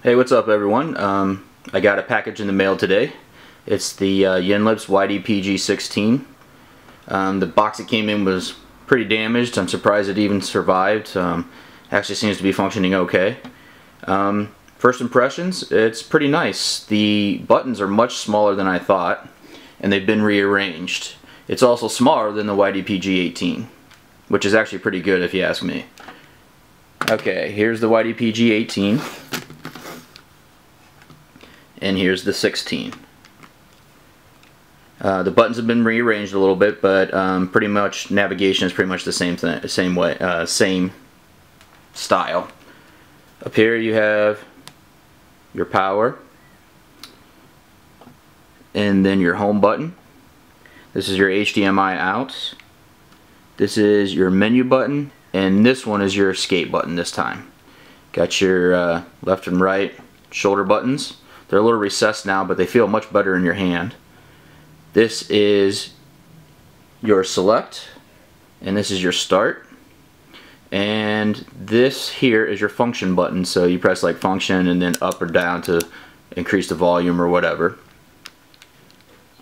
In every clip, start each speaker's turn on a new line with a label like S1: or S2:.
S1: Hey, what's up everyone? I got a package in the mail today. It's the Yinlips YDPG16. The box it came in was pretty damaged. I'm surprised it even survived. Actually seems to be functioning okay. First impressions, it's pretty nice. The buttons are much smaller than I thought, and they've been rearranged. It's also smaller than the YDPG18, which is actually pretty good if you ask me. Okay, here's the YDPG18. And here's the 16. The buttons have been rearranged a little bit, but pretty much navigation is pretty much the same thing, same style. Up here you have your power, and then your home button. This is your HDMI out. This is your menu button, and this one is your escape button this time. Got your left and right shoulder buttons. They're a little recessed now, but they feel much better in your hand. This is your select, and this is your start. And this here is your function button, so you press like function and then up or down to increase the volume or whatever.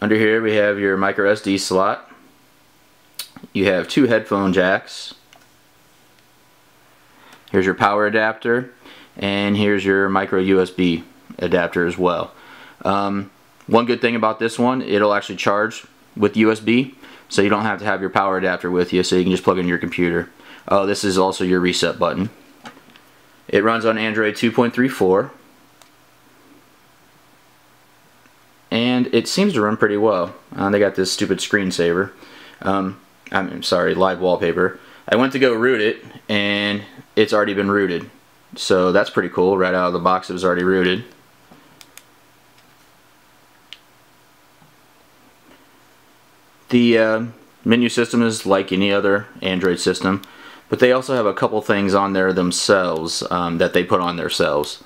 S1: Under here we have your micro SD slot. You have two headphone jacks. Here's your power adapter, and here's your micro USB adapter as well. One good thing about this one, it'll actually charge with USB, so you don't have to have your power adapter with you, so you can just plug in your computer. Oh, this is also your reset button. It runs on Android 2.34, and it seems to run pretty well. They got this stupid screensaver. I'm sorry, live wallpaper. I went to go root it, and it's already been rooted. So that's pretty cool. Right out of the box it was already rooted. The menu system is like any other Android system, but they also have a couple things on there themselves that they put on themselves.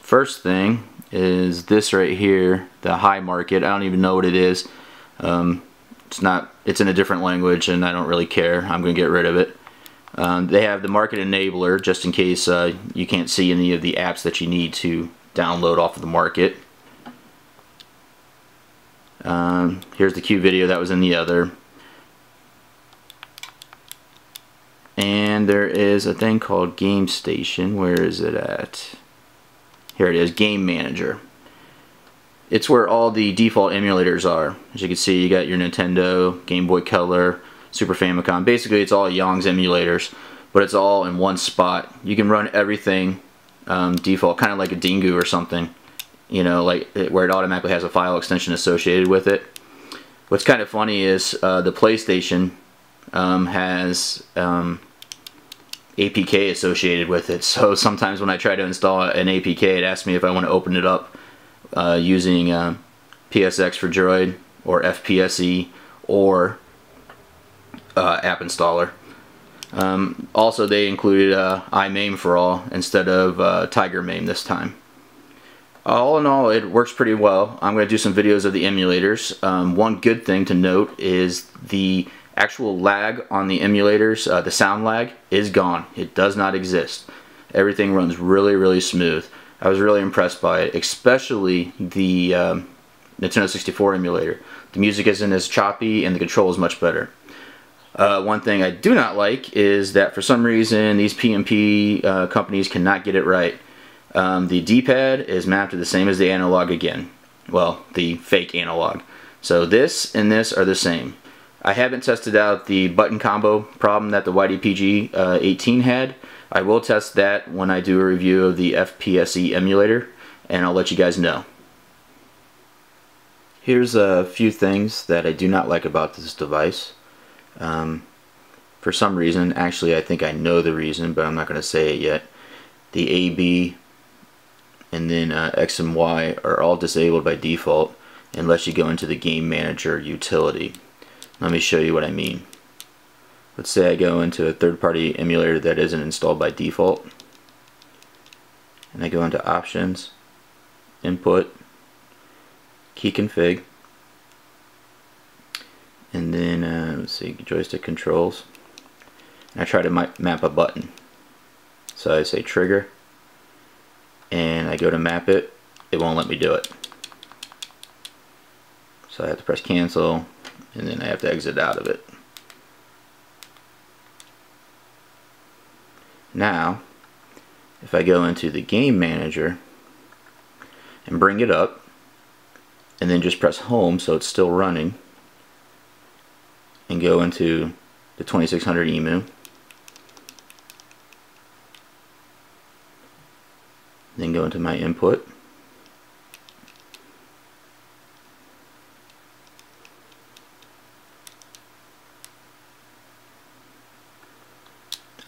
S1: First thing is this right here, the high market. I don't even know what it is. It's in a different language, and I don't really care. I'm going to get rid of it. They have the market enabler just in case you can't see any of the apps that you need to download off of the market. Here's the Q video that was in the other. And there is a thing called Game Station. Where is it at? Here it is, Game Manager. It's where all the default emulators are. As you can see, you got your Nintendo, Game Boy Color, Super Famicom. Basically, it's all Young's emulators, but it's all in one spot. You can run everything default, kind of like a Dingu or something. You know, like where it automatically has a file extension associated with it. What's kind of funny is the PlayStation has APK associated with it. So sometimes when I try to install an APK, it asks me if I want to open it up using PSX for Droid or FPSE or App Installer. Also, they included iMaim for all instead of Tiger Maim this time. All in all, it works pretty well. I'm going to do some videos of the emulators. One good thing to note is the actual lag on the emulators, the sound lag, is gone. It does not exist. Everything runs really, really smooth. I was really impressed by it, especially the Nintendo 64 emulator. The music isn't as choppy and the control is much better. One thing I do not like is that for some reason these PMP companies cannot get it right. The D-pad is mapped to the same as the analog again. Well, the fake analog. So this and this are the same. I haven't tested out the button combo problem that the YDPG18 had. I will test that when I do a review of the FPSE emulator, and I'll let you guys know. Here's a few things that I do not like about this device. For some reason, actually I think I know the reason, but I'm not going to say it yet. The A, B, and then X and Y are all disabled by default unless you go into the Game Manager utility. Let me show you what I mean. Let's say I go into a third-party emulator that isn't installed by default, and I go into Options, Input, Key Config, and then let's see, Joystick Controls. And I try to map a button. So I say Trigger, and I go to map it, it won't let me do it. So I have to press cancel, and then I have to exit out of it. Now, if I go into the game manager and bring it up, and then just press home so it's still running, and go into the 2600 EMU, then go into my input,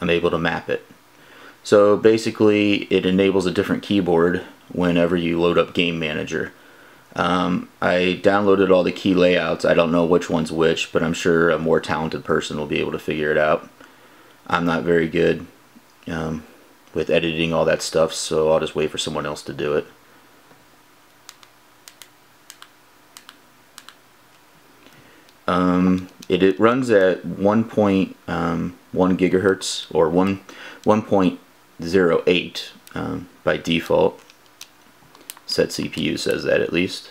S1: I'm able to map it. So basically it enables a different keyboard whenever you load up Game Manager. I downloaded all the key layouts. I don't know which one's which, but I'm sure a more talented person will be able to figure it out. I'm not very good with editing all that stuff, so I'll just wait for someone else to do it. It runs at 1.1 gigahertz or 1.08 by default. Set CPU says that at least.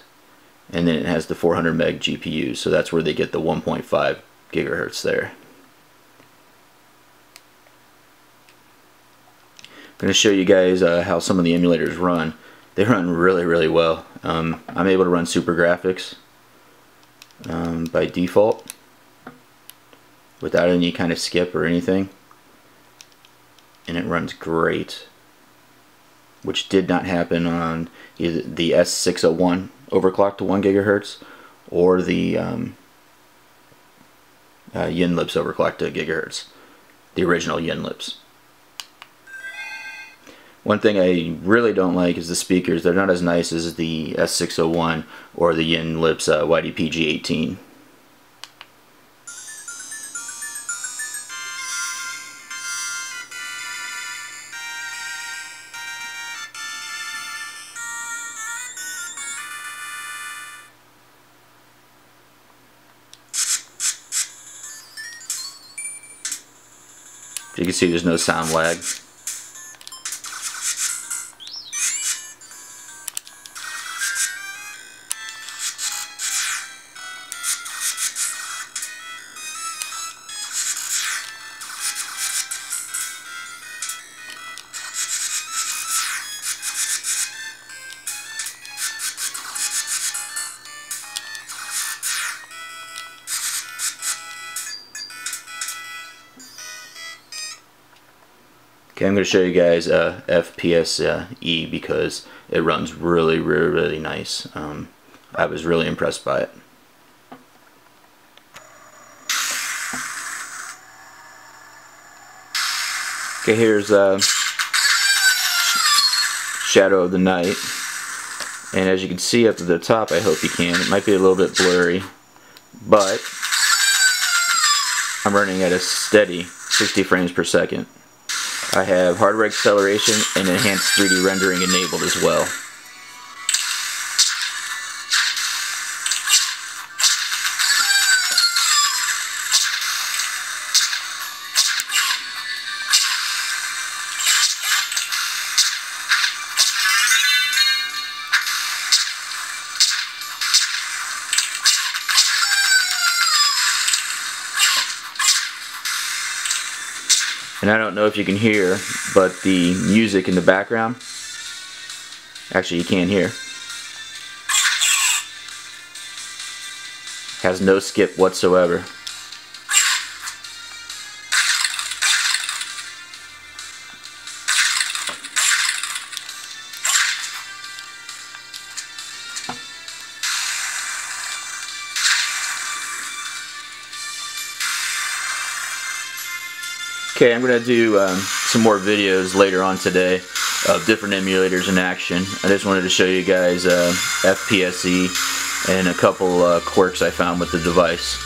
S1: And then it has the 400 meg GPU, so that's where they get the 1.5 gigahertz there. I'm going to show you guys how some of the emulators run. They run really well. I'm able to run super graphics by default without any kind of skip or anything, and it runs great, which did not happen on either the S601 overclocked to 1 gigahertz or the Yinlips overclocked to gigahertz, the original Yinlips. One thing I really don't like is the speakers. They're not as nice as the S601 or the Yinlips YDPG16. You can see there's no sound lag. Okay, I'm going to show you guys FPSE because it runs really nice. I was really impressed by it. Okay, here's Shadow of the Night, and as you can see up at the top, I hope you can, it might be a little bit blurry, but I'm running at a steady 60 frames per second. I have hardware acceleration and enhanced 3D rendering enabled as well. And I don't know if you can hear, but the music in the background, actually you can't hear, has no skip whatsoever. Okay, I'm going to do some more videos later on today of different emulators in action. I just wanted to show you guys FPSE and a couple quirks I found with the device.